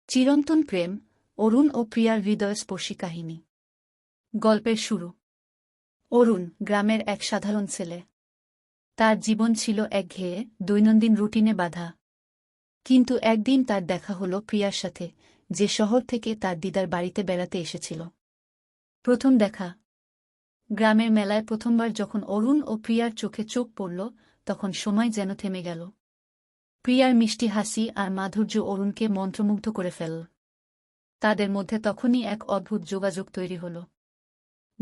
চিরন্তন প্রেম, অরুণ ও প্রিয়ার হৃদয়স্পর্শী কাহিনী। গল্পের শুরু। অরুণ গ্রামের এক সাধারণ ছেলে। তার জীবন ছিল একঘেয়ে, দৈনন্দিন রুটিনে বাঁধা। কিন্তু একদিন তার দেখা হল প্রিয়ার সাথে, যে শহর থেকে তার দিদার বাড়িতে বেড়াতে এসেছিল। প্রথম দেখা। গ্রামের মেলায় প্রথমবার যখন অরুণ ও প্রিয়ার চোখে চোখ পড়ল, তখন সময় যেন থেমে গেল। প্রিয়ার মিষ্টি হাসি আর মাধুর্য অরুণকে মন্ত্রমুগ্ধ করে ফেলল। তাদের মধ্যে তখনই এক অদ্ভুত যোগাযোগ তৈরি হল।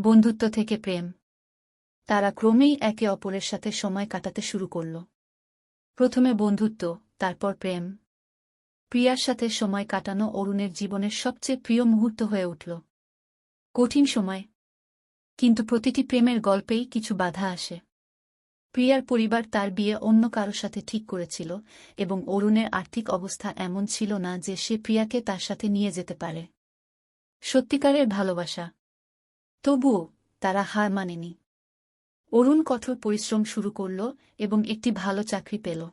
বন্ধুত্ব থেকে প্রেম। তারা ক্রমেই একে অপরের সাথে সময় কাটাতে শুরু করল। প্রথমে বন্ধুত্ব, তারপর প্রেম। প্রিয়ার সাথে সময় কাটানো অরুণের জীবনের সবচেয়ে প্রিয় মুহূর্ত হয়ে উঠল। কঠিন সময়, কিন্তু প্রতিটি প্রেমের গল্পেই কিছু বাধা আসে। প্রিয়ার পরিবার তার বিয়ে অন্য কারো সাথে ঠিক করেছিল, এবং অরুণের আর্থিক অবস্থা এমন ছিল না যে সে প্রিয়াকে তার সাথে নিয়ে যেতে পারে। সত্যিকারের ভালোবাসা। তবুও তারা হার মানেনি। অরুণ কঠোর পরিশ্রম শুরু করল এবং একটি ভালো চাকরি পেল।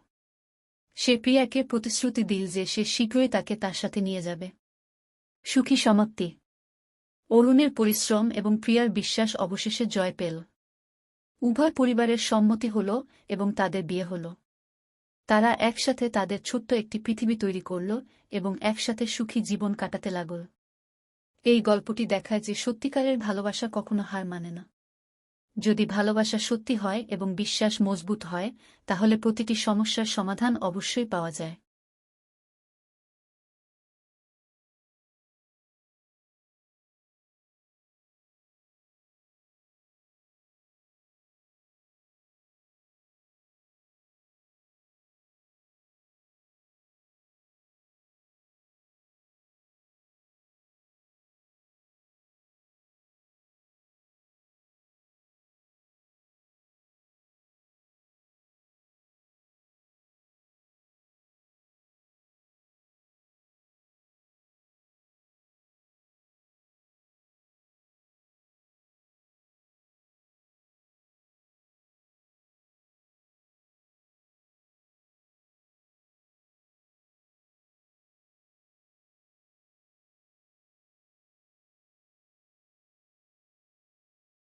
সে প্রিয়াকে প্রতিশ্রুতি দিল যে সে শীঘ্রই তাকে তার সাথে নিয়ে যাবে। সুখী সমাপ্তি। অরুণের পরিশ্রম এবং প্রিয়ার বিশ্বাস অবশেষে জয় পেল। উভয় পরিবারের সম্মতি হল এবং তাদের বিয়ে হল। তারা একসাথে তাদের ছোট্ট একটি পৃথিবী তৈরি করল এবং একসাথে সুখী জীবন কাটাতে লাগল। এই গল্পটি দেখায় যে সত্যিকারের ভালোবাসা কখনো হার মানে না। যদি ভালোবাসা সত্যি হয় এবং বিশ্বাস মজবুত হয়, তাহলে প্রতিটি সমস্যার সমাধান অবশ্যই পাওয়া যায়।